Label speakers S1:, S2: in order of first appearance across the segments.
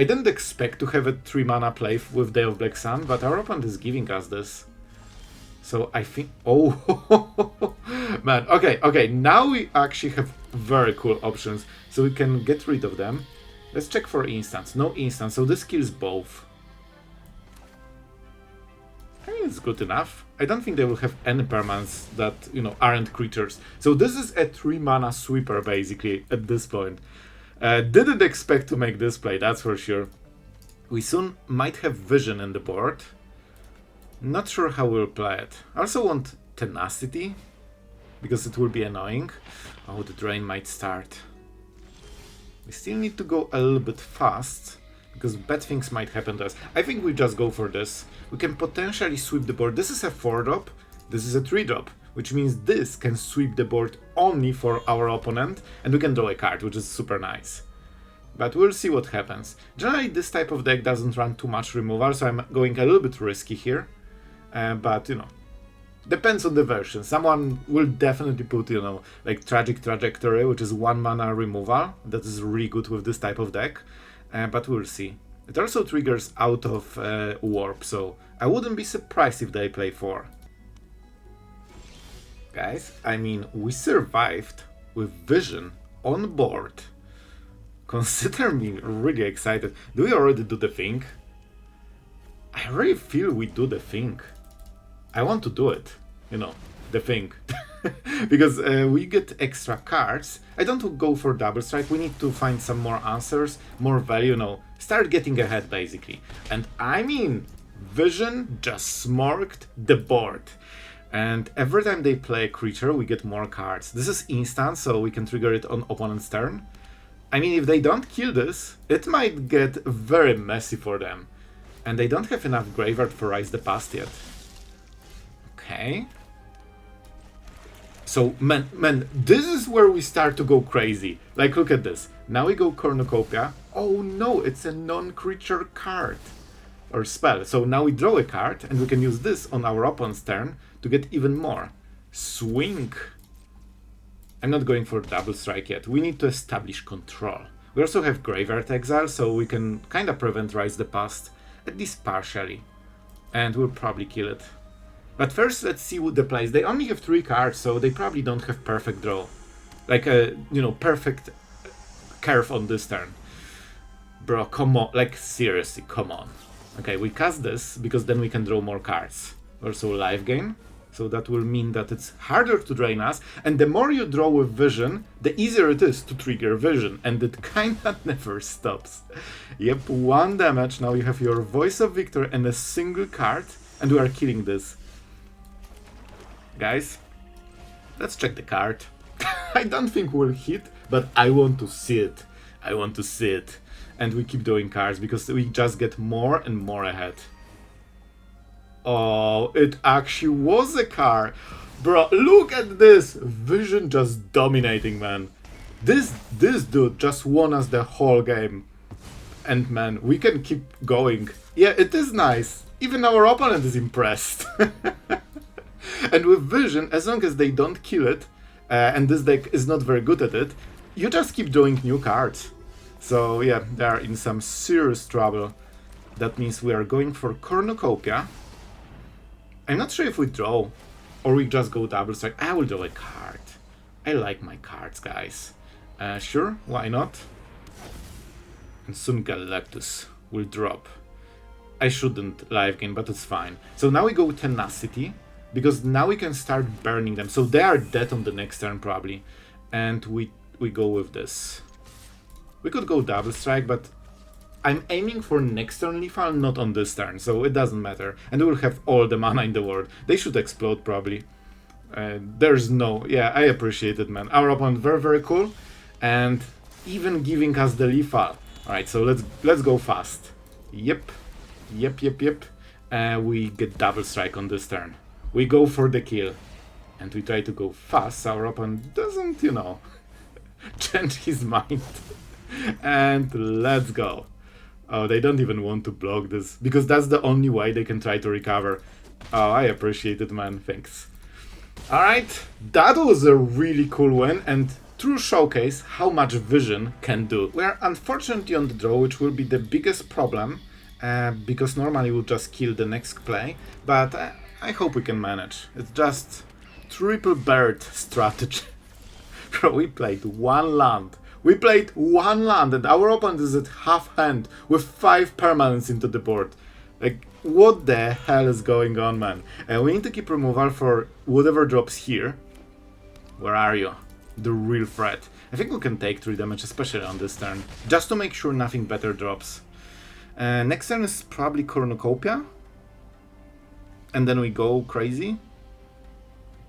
S1: I didn't expect to have a 3 mana play with Day of Black Sun, but our opponent is giving us this. So I think... Oh, man. Okay, now we actually have very cool options. So we can get rid of them. Let's check for instants. No instants, so this kills both. I mean, it's good enough. I don't think they will have any permanents that, you know, aren't creatures. So this is a 3 mana sweeper, basically, at this point. Didn't expect to make this play, that's for sure. We soon might have vision in the board. Not sure how we'll play it. I also want tenacity, because it will be annoying. Oh, the drain might start. We still need to go a little bit fast, because bad things might happen to us. I think we just go for this. We can potentially sweep the board. This is a 4-drop, this is a 3-drop, which means this can sweep the board only for our opponent, and we can draw a card, which is super nice. But we'll see what happens. Generally, this type of deck doesn't run too much removal, so I'm going a little bit risky here. But, you know, depends on the version. Someone will definitely put, you know, like Tragic Trajectory, which is 1 mana removal. That is really good with this type of deck. But we'll see. It also triggers out of Warp, so I wouldn't be surprised if they play 4. Guys, I mean, we survived with Vision on board. Consider me really excited. Do we already do the thing? I really feel we do the thing. I want to do it, you know, the thing. Because we get extra cards. I don't go for double strike, we need to find some more answers, more value, you know, start getting ahead basically. And I mean, Vision just smorked the board. And every time they play a creature, we get more cards. This is instant, so we can trigger it on opponent's turn. I mean, if they don't kill this, it might get very messy for them. And they don't have enough graveyard for Rise the Past yet. Okay. So, man, this is where we start to go crazy. Like, look at this. Now we go Cornucopia. Oh no, it's a non-creature card. Or spell. So now we draw a card, and we can use this on our opponent's turn to get even more. Swing. I'm not going for double strike yet. We need to establish control. We also have Graveyard Exile, so we can kind of prevent Rise the Past, at least partially. And we'll probably kill it. But first, let's see what the plays. They only have 3 cards, so they probably don't have perfect draw. Like a, you know, perfect curve on this turn. Bro, come on. Like, seriously, come on. Okay, we cast this, because then we can draw more cards. Also life gain. So that will mean that it's harder to drain us, and the more you draw with Vision, the easier it is to trigger Vision, and it kinda never stops. Yep, 1 damage, now you have your Voice of Victor and a single card, and we are killing this. Guys, let's check the card. I don't think we'll hit, but I want to see it. I want to see it. And we keep drawing cards, because we just get more and more ahead. Oh, it actually was a card. Bro, look at this. Vision just dominating, man. This dude just won us the whole game. And man, we can keep going. Yeah, it is nice. Even our opponent is impressed. And with Vision, as long as they don't kill it, and this deck is not very good at it, you just keep drawing new cards. So yeah, they are in some serious trouble. That means we are going for Cornucopia. I'm not sure if we draw, or we just go double strike. I will draw a card. I like my cards, guys. Sure, why not? And soon Galactus will drop. I shouldn't live gain, but it's fine. So now we go Tenacity, because now we can start burning them. So they are dead on the next turn, probably. And we go with this. We could go double strike, but I'm aiming for next turn lethal, not on this turn, so it doesn't matter. And we will have all the mana in the world. They should explode, probably. There's no... Yeah, I appreciate it, man. Our opponent, very, very cool. And even giving us the lethal. Alright, so let's go fast. Yep. We get double strike on this turn. We go for the kill. And we try to go fast. Our opponent doesn't, you know, change his mind. And let's go. Oh, they don't even want to block this, because that's the only way they can try to recover. Oh, I appreciate it, man. Thanks. Alright, that was a really cool win, and true showcase how much vision can do. We are unfortunately on the draw, which will be the biggest problem, because normally we'll just kill the next play, but I hope we can manage. It's just triple bird strategy. Bro, we played one land. We played one land and our opponent is at half hand with 5 permanents into the board. Like, what the hell is going on, man? We need to keep removal for whatever drops here. Where are you? The real threat. I think we can take 3 damage, especially on this turn, just to make sure nothing better drops. Next turn is probably Cornucopia. And then we go crazy.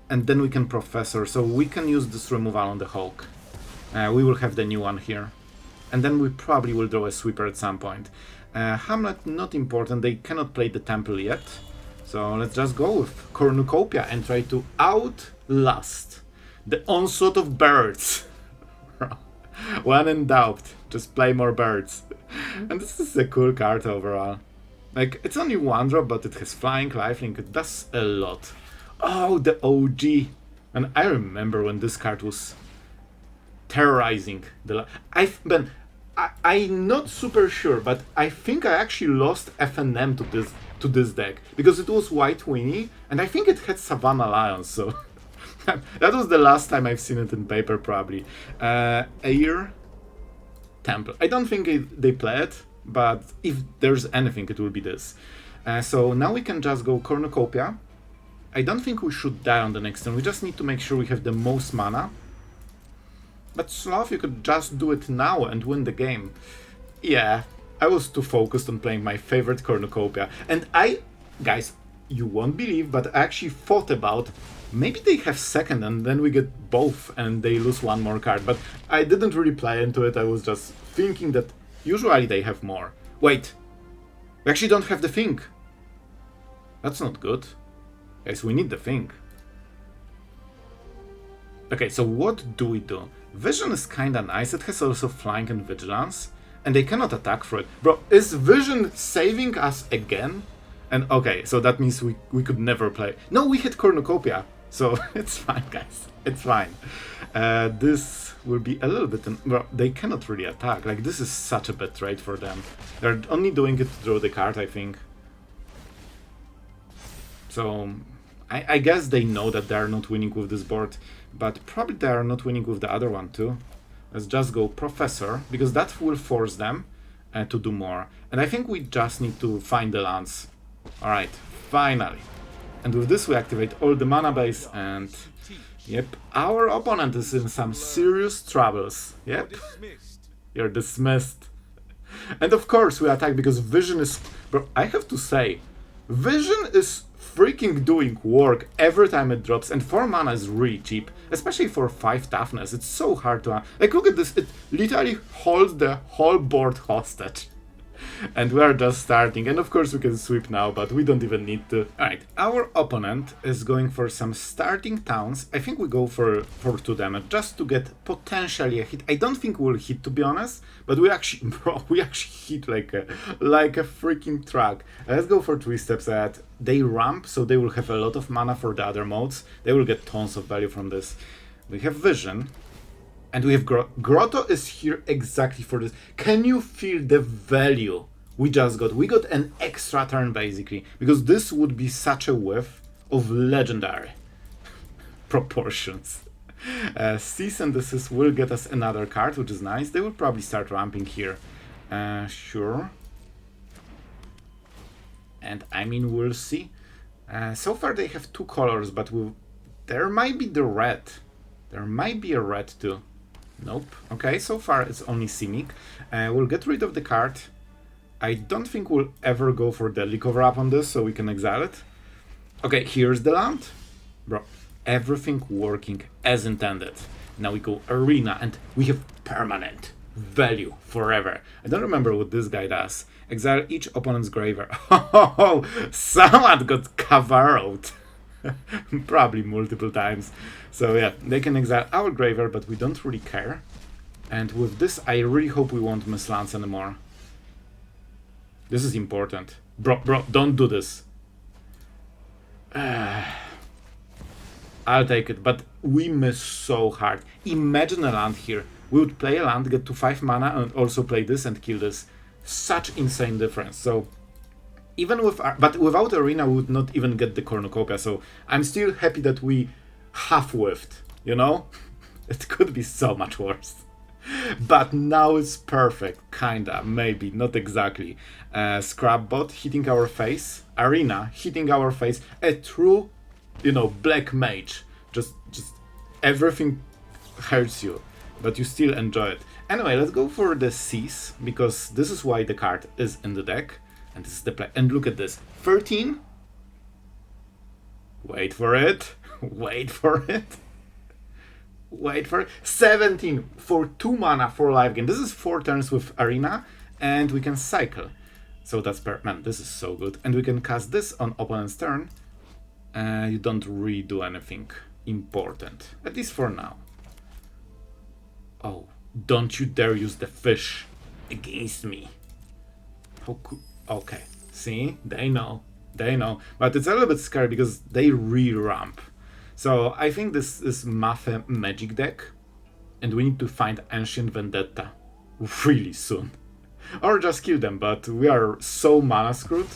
S1: And then we can Professor, so we can use this removal on the Hulk. We will have the new one here. And then we probably will draw a sweeper at some point. Hamlet, not important, they cannot play the Temple yet. So let's just go with Cornucopia and try to outlast the onslaught of birds. When in doubt, just play more birds. And this is a cool card overall. Like, it's only 1 drop, but it has flying, lifelink, it does a lot. Oh, the OG. And I remember when this card was terrorizing the... I'm not super sure, but I think I actually lost FNM to this deck. Because it was White Winnie, and I think it had Savannah Lions, so... that was the last time I've seen it in paper, probably. Air Temple. I don't think they play it, but if there's anything, it will be this. So now we can just go Cornucopia. I don't think we should die on the next turn, we just need to make sure we have the most mana. But Sloth, you could just do it now and win the game. Yeah, I was too focused on playing my favorite Cornucopia. And guys, you won't believe, but I actually thought about, maybe they have second and then we get both and they lose 1 more card. But I didn't really play into it, I was just thinking that usually they have more. Wait, we actually don't have the thing. That's not good. Guys, we need the thing. Okay, so what do we do? Vision is kinda nice, it has also flying and vigilance, and they cannot attack for it. Bro, is Vision saving us again? And okay, so that means we could never play. No, we hit Cornucopia, so it's fine, guys. It's fine. This will be a little bit... Bro, they cannot really attack. Like, this is such a bad trade for them. They're only doing it to draw the card, I think. So... I guess they know that they are not winning with this board, but probably they are not winning with the other one too. Let's just go Professor, because that will force them to do more. And I think we just need to find the lands. Alright, finally. And with this we activate all the mana base and... Yep, our opponent is in some serious troubles. Yep, you're dismissed. And of course we attack because Vision is... Bro, I have to say, Vision is freaking doing work every time it drops, and 4 mana is really cheap, especially for 5 toughness. It's so hard to... Like, look at this, it literally holds the whole board hostage. And we are just starting, and of course we can sweep now, but we don't even need to. Alright, our opponent is going for some starting towns. I think we go for 2 damage, just to get potentially a hit. I don't think we'll hit, to be honest, but we actually, bro, we actually hit like a freaking truck. Let's go for 3 steps ahead. They ramp, so they will have a lot of mana for the other modes. They will get tons of value from this. We have Vision. And we have Grotto is here exactly for this. Can you feel the value we just got? We got an extra turn, basically, because this would be such a whiff of legendary proportions. Cease and Desist will get us another card, which is nice. They will probably start ramping here. Sure. And I mean, we'll see. So far they have 2 colors, but there might be the red. There might be a red too. Nope. Okay, so far it's only Simic. We'll get rid of the card. I don't think we'll ever go for Deadly Cover-Up on this, so we can exile it. Okay, here's the land. Bro, everything working as intended. Now we go Arena, and we have permanent value forever. I don't remember what this guy does. Exile each opponent's graveyard. Oh, someone got covered. Probably multiple times. So yeah, they can exile our graveyard, but we don't really care. And with this, I really hope we won't miss lands anymore. This is important. Bro, don't do this. I'll take it, but we miss so hard. Imagine a land here. We would play a land, get to 5 mana, and also play this and kill this. Such insane difference. So, even with... But without Arena, we would not even get the Cornucopia. So, I'm still happy that we half-whiffed, you know? It could be so much worse. But now it's perfect. Kinda, maybe, not exactly. Scrapbot hitting our face. Arena hitting our face. A true, you know, black mage. Just everything hurts you, but you still enjoy it. Anyway, let's go for the Seas, because this is why the card is in the deck. And this is the play. And look at this. 13. Wait for it. Wait for it. Wait for it. 17 for 2 mana for life gain. This is 4 turns with Arena, and we can cycle. So that's man, this is so good. And we can cast this on opponent's turn. You don't really do anything important, at least for now. Oh, don't you dare use the fish against me. How could... Okay, see? They know. They know. But it's a little bit scary because they re-ramp. So I think this is Mafe Magic deck. And we need to find Ancient Vendetta really soon. Or just kill them, but we are so mana screwed.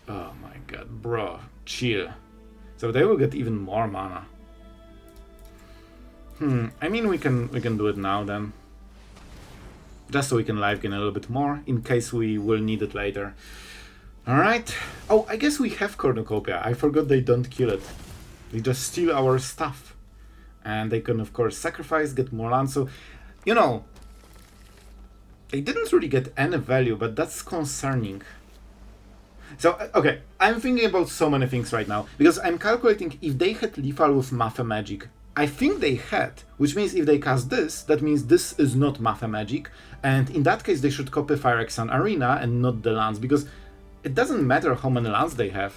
S1: Oh my god, bro. Chill. So they will get even more mana. I mean we can do it now then. Just so we can live gain a little bit more, in case we will need it later. Alright. Oh, I guess we have Cornucopia. I forgot they don't kill it. They just steal our stuff. And they can, of course, sacrifice, get more land. So, you know, they didn't really get any value, but that's concerning. So, okay, I'm thinking about so many things right now. Because I'm calculating if they had lethal with Mafe Magic. I think they had, which means if they cast this, that means this is not Mafe Magic, and in that case they should copy Phyrexian Arena and not the lands, because it doesn't matter how many lands they have.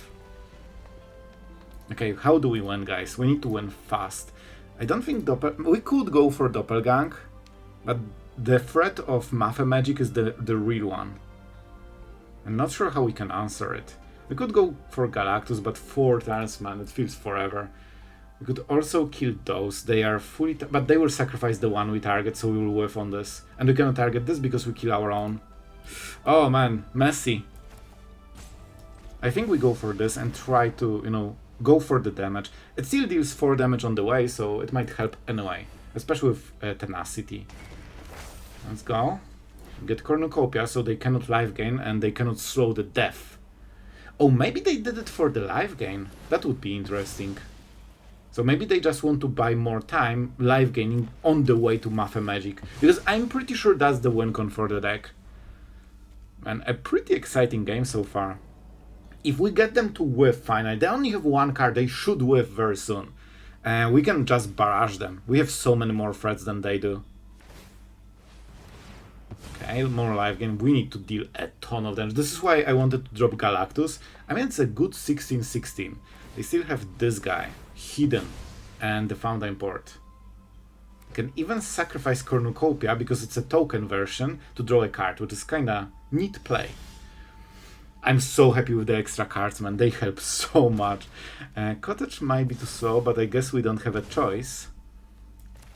S1: Okay, how do we win, guys? We need to win fast. I don't think we could go for Doppelgang, but the threat of Mafe Magic is the real one. I'm not sure how we can answer it. We could go for Galactus, but 4 turns, man, it feels forever. We could also kill those. They are fully... but they will sacrifice the one we target, so we will whiff on this. And we cannot target this because we kill our own. Oh man, messy. I think we go for this and try to, you know, go for the damage. It still deals 4 damage on the way, so it might help anyway. Especially with Tenacity. Let's go. Get Cornucopia, so they cannot life gain and they cannot slow the death. Oh, maybe they did it for the life gain. That would be interesting. So maybe they just want to buy more time, life gaining on the way to Mafe Magic. Because I'm pretty sure that's the win con for the deck. And a pretty exciting game so far. If we get them to whiff finally, they only have 1 card, they should whiff very soon. And we can just barrage them. We have so many more threats than they do. Okay, more life gain. We need to deal a ton of damage. This is why I wanted to drop Galactus. I mean, it's a good 16-16. They still have this guy, Hidden, and the Fountainport. You can even sacrifice Cornucopia because it's a token version to draw a card, which is kinda neat play. I'm so happy with the extra cards, man. They help so much. Cottage might be too slow, but I guess we don't have a choice.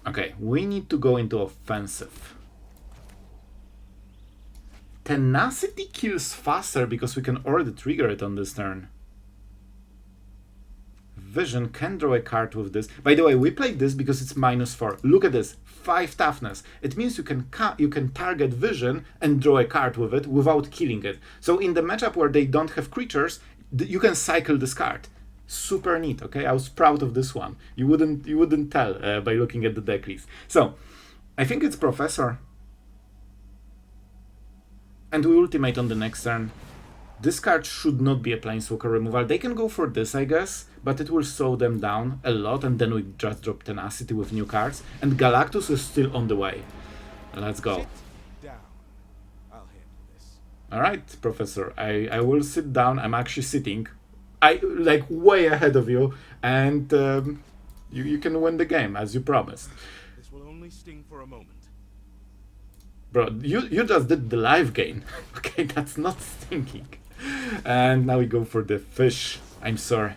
S1: Okay, we need to go into offensive. Tenacity kills faster because we can already trigger it on this turn. Vision can draw a card with this. By the way, we played this because it's -4. Look at this, 5 toughness. It means you can target Vision and draw a card with it without killing it. So in the matchup where they don't have creatures, you can cycle this card. Super neat, okay? I was proud of this one. You wouldn't tell by looking at the deck list. So I think it's Professor. And we ultimate on the next turn. This card should not be a Planeswalker removal. They can go for this, I guess, but it will slow them down a lot, and then we just drop Tenacity with new cards. And Galactus is still on the way. Let's go. Alright, Professor, I will sit down. I'm actually sitting. Like way ahead of you, and you can win the game, as you promised.
S2: This will only sting for a moment.
S1: Bro, you just did the live gain. Okay, that's not stinking. And now we go for the fish. I'm sorry.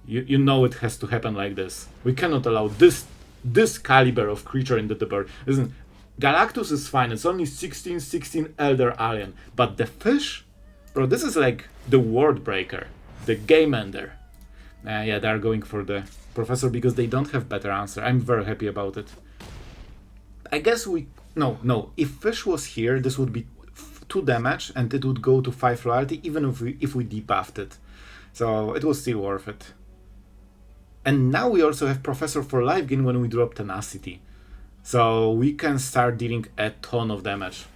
S1: You know it has to happen like this. We cannot allow this caliber of creature into the board. Listen, Galactus is fine. It's only 16/16 Elder Alien. But the fish? Bro, this is like the world breaker. The game ender. Yeah, they're going for the Professor because they don't have better answer. I'm very happy about it. I guess we... No. If fish was here, this would be 2 damage and it would go to 5 loyalty even if we debuffed it. So it was still worth it. And now we also have Professor for life gain when we drop Tenacity. So we can start dealing a ton of damage.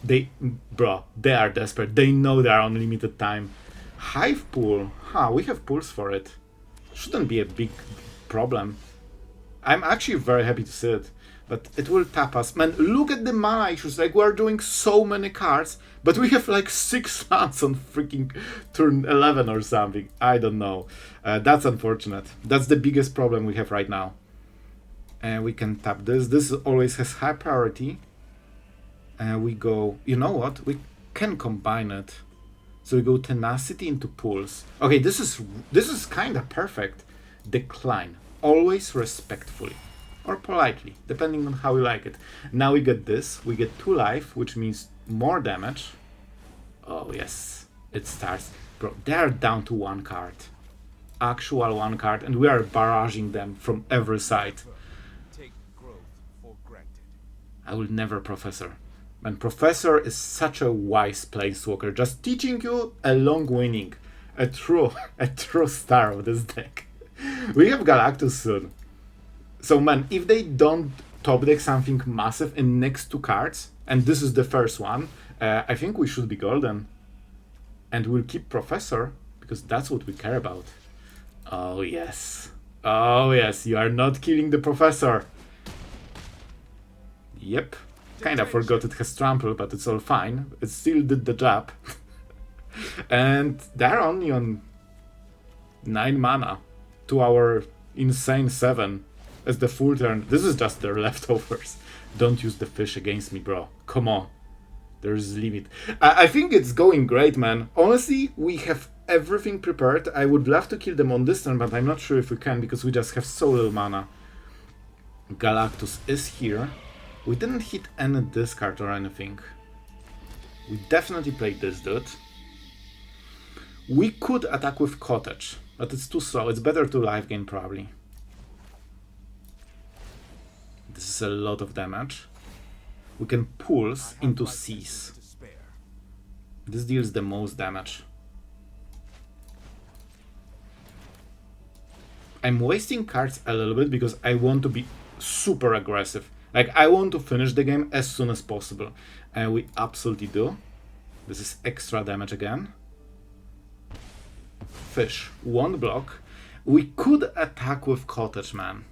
S1: They are desperate. They know they are on limited time. Hive pool. We have pools for it. Shouldn't be a big problem. I'm actually very happy to see it. But it will tap us. Man, look at the mana issues. Like, we're doing so many cards, but we have like 6 lands on freaking turn 11 or something. I don't know. That's unfortunate. That's the biggest problem we have right now. And we can tap this. This always has high priority. And we go... You know what? We can combine it. So we go Tenacity into pools. Okay, this is kind of perfect. Decline. Always respectfully. Or politely, depending on how you like it. Now we get this. We get 2 life, which means more damage. Oh, yes. It starts. Bro, they're down to 1 card. Actual 1 card. And we are barraging them from every side.
S2: Take growth for granted.
S1: I will never Professor. Man, Professor is such a wise planeswalker. Just teaching you along winning. A true star of this deck. We have Galactus soon. So man, if they don't top deck something massive in next 2 cards, and this is the first one, I think we should be golden. And we'll keep Professor, because that's what we care about. Oh yes. Oh yes, you are not killing the Professor. Yep. Kinda forgot it has trample, but it's all fine. It still did the job. And they're only on 9 mana to our insane 7. As the full turn. This is just their leftovers. Don't use the fish against me, bro. Come on. There's a limit. I think it's going great, man. Honestly, we have everything prepared. I would love to kill them on this turn, but I'm not sure if we can because we just have so little mana. Galactus is here. We didn't hit any discard or anything. We definitely played this dude. We could attack with Cottage, but it's too slow. It's better to life gain probably. This is a lot of damage. We can pulse into Seas. This deals the most damage. I'm wasting cards a little bit because I want to be super aggressive. Like, I want to finish the game as soon as possible. And we absolutely do. This is extra damage again. Fish. 1 block. We could attack with Cottage, man.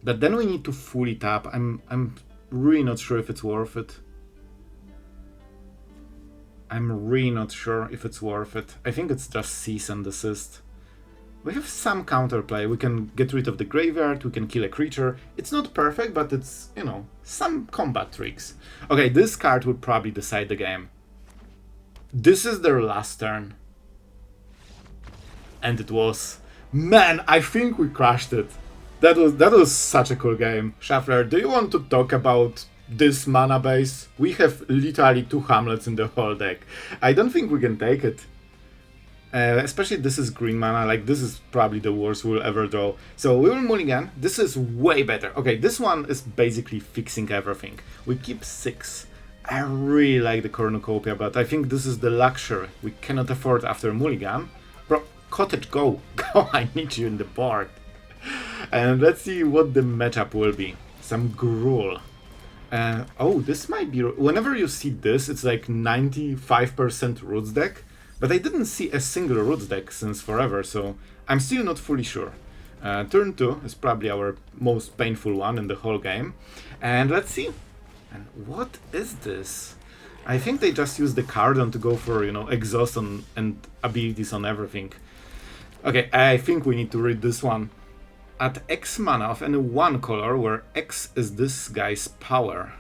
S1: But then we need to fully tap. I'm really not sure if it's worth it. I'm really not sure if it's worth it. I think it's just cease and desist. We have some counterplay. We can get rid of the graveyard, we can kill a creature. It's not perfect, but it's, you know, some combat tricks. Okay, this card would probably decide the game. This is their last turn. And it was... Man, I think we crushed it. That was such a cool game. Shuffler, do you want to talk about this mana base? We have literally 2 Hamlets in the whole deck. I don't think we can take it. Especially this is green mana, like this is probably the worst we'll ever draw. So we will mulligan. This is way better. Okay, this one is basically fixing everything. We keep 6. I really like the Cornucopia, but I think this is the luxury we cannot afford after mulligan. Bro, Cottage, go! Go, I need you in the board. And let's see what the matchup will be. Some Gruul. Oh, this might be... Whenever you see this, it's like 95% Roots deck. But I didn't see a single Roots deck since forever, so I'm still not fully sure. Turn 2 is probably our most painful one in the whole game. And let's see. And what is this? I think they just used the Cardon to go for, you know, exhaust on, and abilities on everything. Okay, I think we need to read this one. At X mana of any 1 color, where X is this guy's power.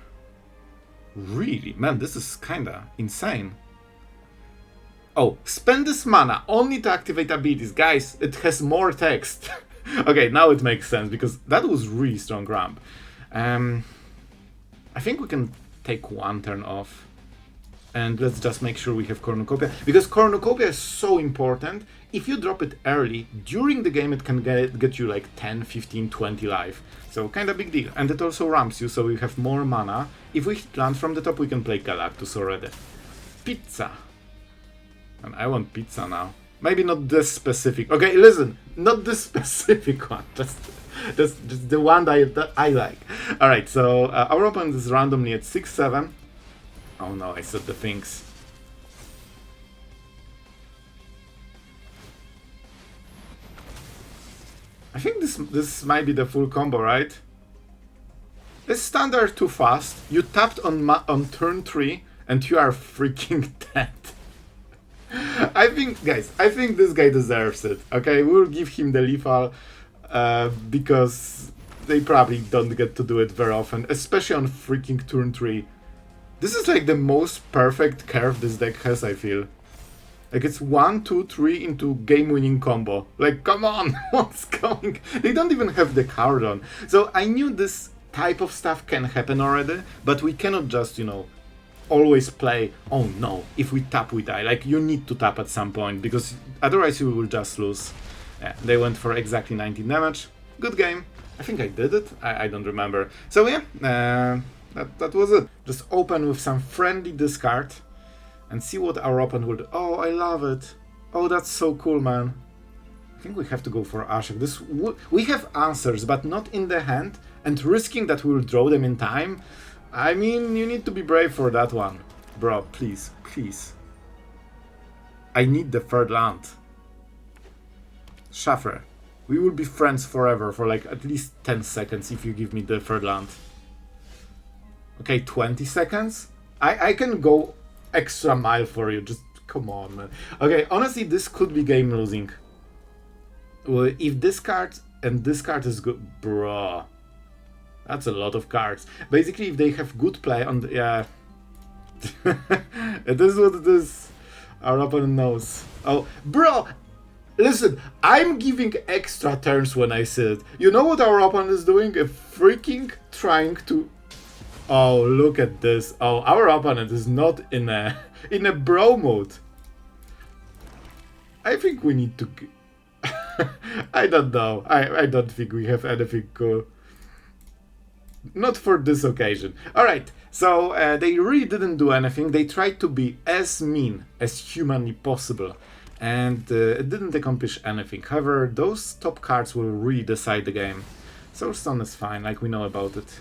S1: Really? Man, this is kinda insane. Oh, spend this mana only to activate abilities. Guys, it has more text. Okay, now it makes sense, because that was really strong ramp. I think we can take one turn off. And let's just make sure we have Cornucopia, because Cornucopia is so important. If you drop it early, during the game it can get you like 10, 15, 20 life. So kind of big deal. And it also ramps you, so we have more mana. If we hit land from the top, we can play Galactus already. Pizza. And I want pizza now. Maybe not this specific. Okay, listen, not this specific one. Just the one that I like. All right, so our opponent is randomly at 6-7. Oh no, I said the things. I think this might be the full combo, right? It's standard too fast. You tapped on turn 3 and you are freaking dead. I think, guys, I think this guy deserves it. Okay, we'll give him the lethal because they probably don't get to do it very often, especially on freaking turn 3. This is like the most perfect curve this deck has, I feel. Like it's 1, 2, 3 into game-winning combo. Like, come on, what's going? They don't even have the card on. So I knew this type of stuff can happen already, but we cannot just, you know, always play, oh no, if we tap we die. Like, you need to tap at some point, because otherwise you will just lose. Yeah, they went for exactly 19 damage. Good game. I think I did it. I don't remember. So yeah, that was it. Just open with some friendly discard and see what our opponent would. Oh, I love it. Oh, that's so cool, man. I think we have to go for Ashok. We have answers, but not in the hand, and risking that we will draw them in time. I mean, you need to be brave for that one. Bro, please, please. I need the third land. Shafre. We will be friends forever for like at least 10 seconds if you give me the third land. Okay, 20 seconds? I can go extra mile for you, just come on, man. Okay, honestly, this could be game losing. Well, if this card and this card is good, bro. That's a lot of cards. Basically, if they have good play on the... Yeah. It is what it is. Our opponent knows. Oh, bro! Listen, I'm giving extra turns when I sit. You know what our opponent is doing? A freaking trying to... Oh, look at this. Oh, our opponent is not in a bro mode. I think we need to... I don't know. I don't think we have anything cool. Not for this occasion. Alright, so they really didn't do anything. They tried to be as mean as humanly possible. And it didn't accomplish anything. However, those top cards will really decide the game. Soulstone is fine, like we know about it.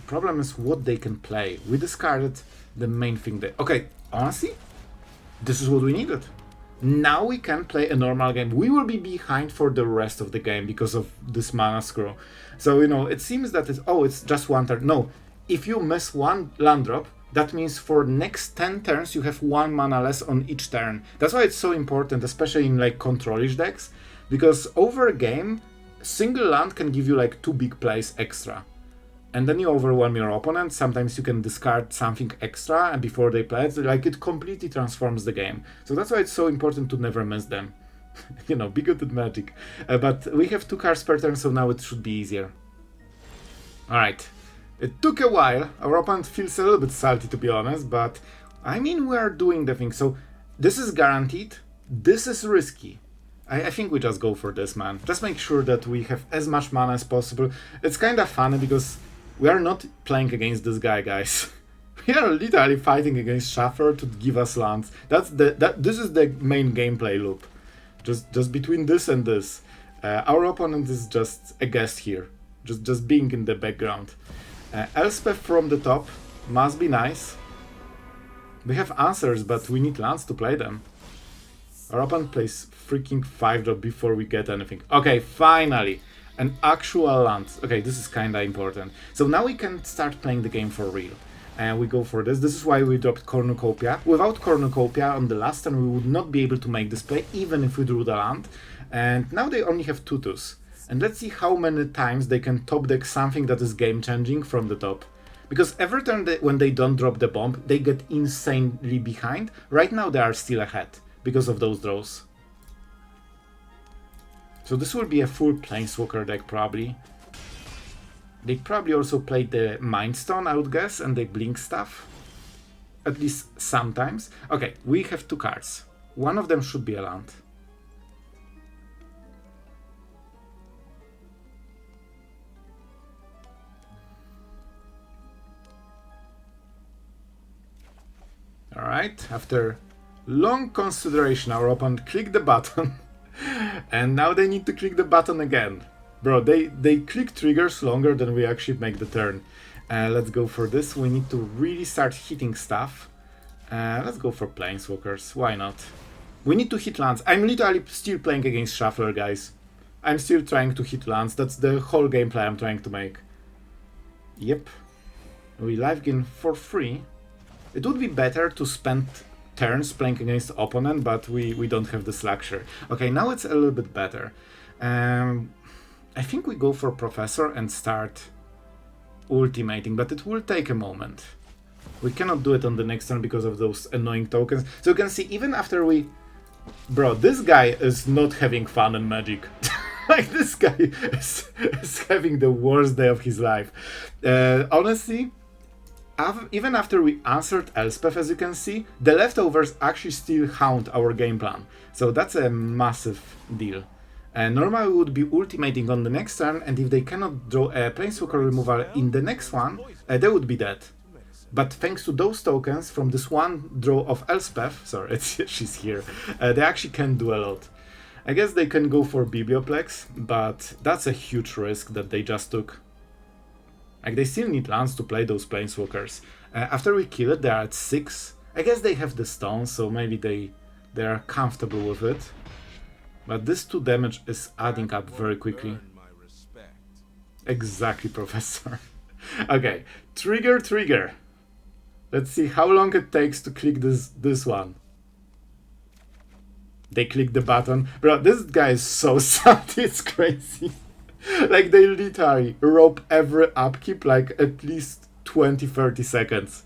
S1: Problem is what they can play. We discarded the main thing there. Okay, honestly, this is what we needed. Now we can play a normal game. We will be behind for the rest of the game because of this mana scroll. So, you know, it seems that it's just one turn. No, if you miss one land drop, that means for next 10 turns you have 1 mana less on each turn. That's why it's so important, especially in like controlish decks, because over a game, single land can give you like 2 big plays extra. And then you overwhelm your opponent. Sometimes you can discard something extra and before they play it. Like, it completely transforms the game. So that's why it's so important to never miss them. You know, be good at Magic. But we have 2 cards per turn, so now it should be easier. Alright. It took a while. Our opponent feels a little bit salty, to be honest. But, I mean, we are doing the thing. So, this is guaranteed. This is risky. I think we just go for this, man. Just make sure that we have as much mana as possible. It's kind of funny because... we are not playing against this guy, guys. We are literally fighting against Shaffer to give us lands. This is the main gameplay loop. Just between this and this. Our opponent is just a guest here. Just being in the background. Elspeth from the top must be nice. We have answers, but we need lands to play them. Our opponent plays freaking 5-drop before we get anything. Okay, finally! An actual land. Okay, this is kinda important. So now we can start playing the game for real. And we go for this. This is why we dropped Cornucopia. Without Cornucopia on the last turn we would not be able to make this play, even if we drew the land. And now they only have 2/2s. And let's see how many times they can top deck something that is game changing from the top. Because every turn when they don't drop the bomb, they get insanely behind. Right now they are still ahead. because of those draws. So this will be a full Planeswalker deck probably. They probably also played the Mind Stone, I would guess, and they blink stuff. At least sometimes. Okay, we have 2 cards. One of them should be a land. Alright, after long consideration, our opponent clicked the button. And now they need to click the button again. Bro, they click triggers longer than we actually make the turn. Let's go for this. We need to really start hitting stuff. Let's go for Planeswalkers. Why not? We need to hit lands. I'm literally still playing against Shuffler, guys. I'm still trying to hit lands. That's the whole gameplay I'm trying to make. Yep. We live gain for free. It would be better to spend turns playing against the opponent, but we don't have this luxury. Okay, now it's a little bit better. I think we go for Professor and start ultimating, but it will take a moment. We cannot do it on the next turn because of those annoying tokens. So you can see, even after we... Bro, this guy is not having fun in Magic. Like, this guy is having the worst day of his life. Honestly... Even after we answered Elspeth, as you can see, the leftovers actually still haunt our game plan. So that's a massive deal. Normally we would be ultimating on the next turn, and if they cannot draw a Planeswalker removal in the next one, they would be dead. But thanks to those tokens from this one draw of Elspeth, sorry, she's here, they actually can do a lot. I guess they can go for Biblioplex, but that's a huge risk that they just took. Like, they still need lands to play those Planeswalkers. After we kill it, they are at 6. I guess they have the stones, so maybe they are comfortable with it. But this 2 damage is adding up very quickly. Exactly, Professor. Okay, trigger. Let's see how long it takes to click this one. They click the button. Bro, this guy is so salty, it's crazy. Like, they literally rope every upkeep like at least 20-30 seconds.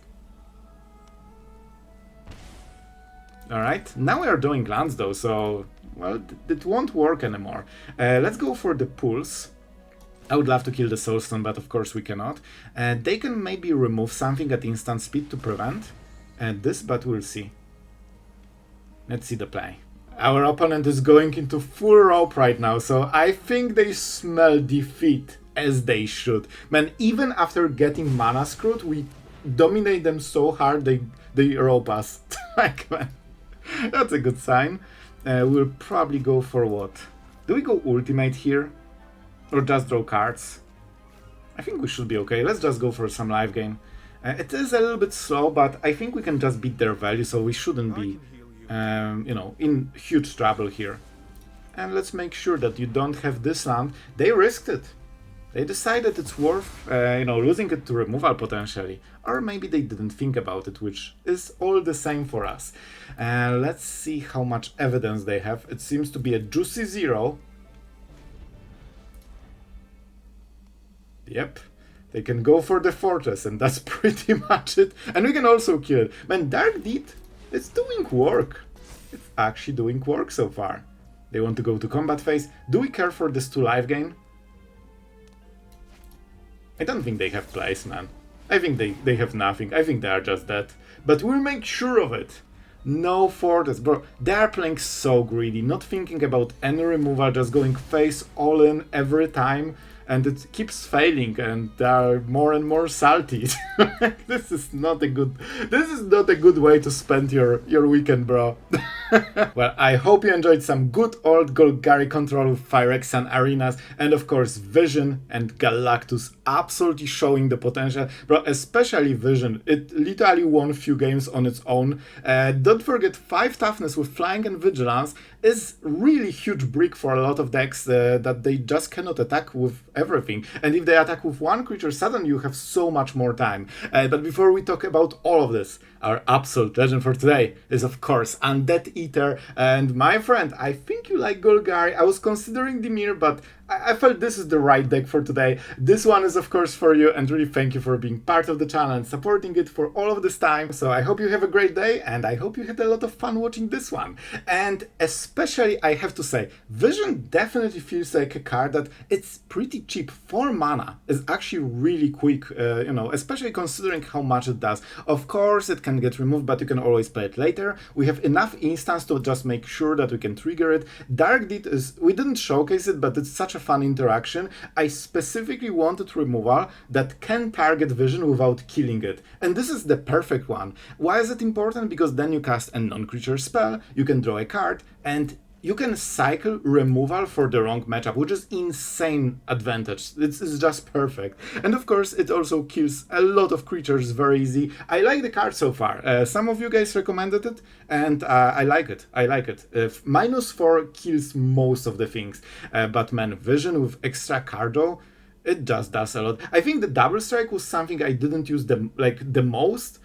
S1: Alright, now we are doing lands though, so, well, it won't work anymore. Let's go for the Pulse. I would love to kill the Soulstone, but of course we cannot. They can maybe remove something at instant speed to prevent this, but we'll see. Let's see the play. Our opponent is going into full rope right now, so I think they smell defeat, as they should. Man, even after getting mana screwed, we dominate them so hard they rope us. Like, man, that's a good sign. We'll probably go for what? Do we go ultimate here? Or just draw cards? I think we should be okay. Let's just go for some live gain. It is a little bit slow, but I think we can just beat their value, so we shouldn't be... you know, in huge trouble here. And let's make sure that you don't have this land. They risked it. They decided it's worth, you know, losing it to removal potentially. Or maybe they didn't think about it, which is all the same for us. Let's see how much evidence they have. It seems to be a juicy 0. Yep. They can go for the fortress, and that's pretty much it. And we can also kill it. Man, Dark Deed, it's doing work. It's actually doing work so far. They want to go to combat phase. Do we care for this 2 life gain? I don't think they have place, man. I think they have nothing. I think they are just dead. But we'll make sure of it. No fortress, bro. They are playing so greedy, not thinking about any removal, just going face all in every time. And it keeps failing, and they are more and more salty. This is not a good way to spend your weekend, bro. Well, I hope you enjoyed some good old Golgari control with Phyrexian Arenas, and of course Vision and Galactus absolutely showing the potential. Bro, especially Vision, it literally won few games on its own. Don't forget, 5 toughness with Flying and Vigilance is really huge brick for a lot of decks that they just cannot attack with everything. And if they attack with 1 creature, suddenly you have so much more time. But before we talk about all of this, our absolute legend for today is of course Undead Eater. And my friend, I think you like Golgari. I was considering Dimir, but I felt this is the right deck for today. This one is of course for you, and really thank you for being part of the channel and supporting it for all of this time. So I hope you have a great day, and I hope you had a lot of fun watching this one. And especially I have to say, Vision definitely feels like a card that it's pretty cheap. 4 mana is actually really quick, you know, especially considering how much it does. Of course it can get removed, but you can always play it later. We have enough instants to just make sure that we can trigger it. Dark Deed is, we didn't showcase it, but it's such a fun interaction. I specifically wanted removal that can target Vision without killing it, and this is the perfect one. Why is it important? Because then you cast a non-creature spell, you can draw a card, and you can cycle removal for the wrong matchup, which is insane advantage. It's just perfect. And of course, it also kills a lot of creatures very easy. I like the card so far. Some of you guys recommended it, and I like it. I like it. -4 kills most of the things, but man, Vision with extra card draw, it just does a lot. I think the double strike was something I didn't use the most,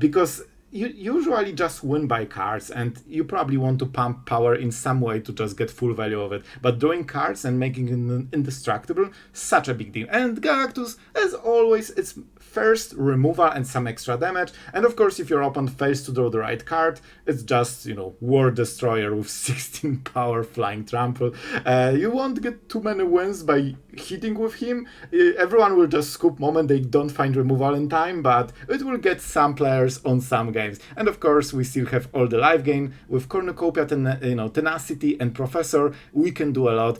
S1: because you usually just win by cards, and you probably want to pump power in some way to just get full value of it. But drawing cards and making it indestructible, such a big deal. And Galactus, as always, it's first removal and some extra damage. And of course, if your opponent fails to draw the right card, it's just, you know, World Destroyer with 16 power flying trample. You won't get too many wins by hitting with him. Everyone will just scoop moment they don't find removal in time, but it will get some players on some games. And of course, we still have all the live game with Cornucopia, Tenacity, and Professor. We can do a lot.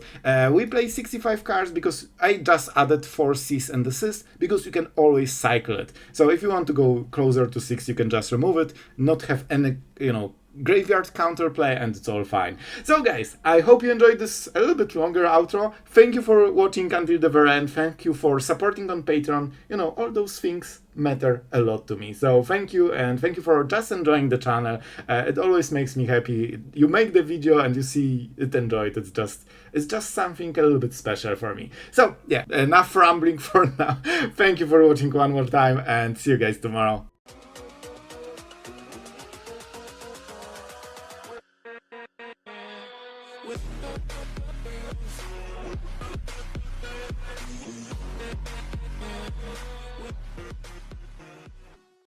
S1: We play 65 cards because I just added 4 Cease and Desist, because you can always cycle it. So if you want to go closer to 6, you can just remove it, not have any, you know, graveyard counterplay, and it's all fine. So guys, I hope you enjoyed this a little bit longer outro. Thank you for watching until the very end. Thank you for supporting on Patreon. You know, all those things matter a lot to me. So thank you, and thank you for just enjoying the channel. It always makes me happy. You make the video and you see it enjoyed. It's just something a little bit special for me. So yeah, enough rambling for now. Thank you for watching one more time, and see you guys tomorrow.
S3: With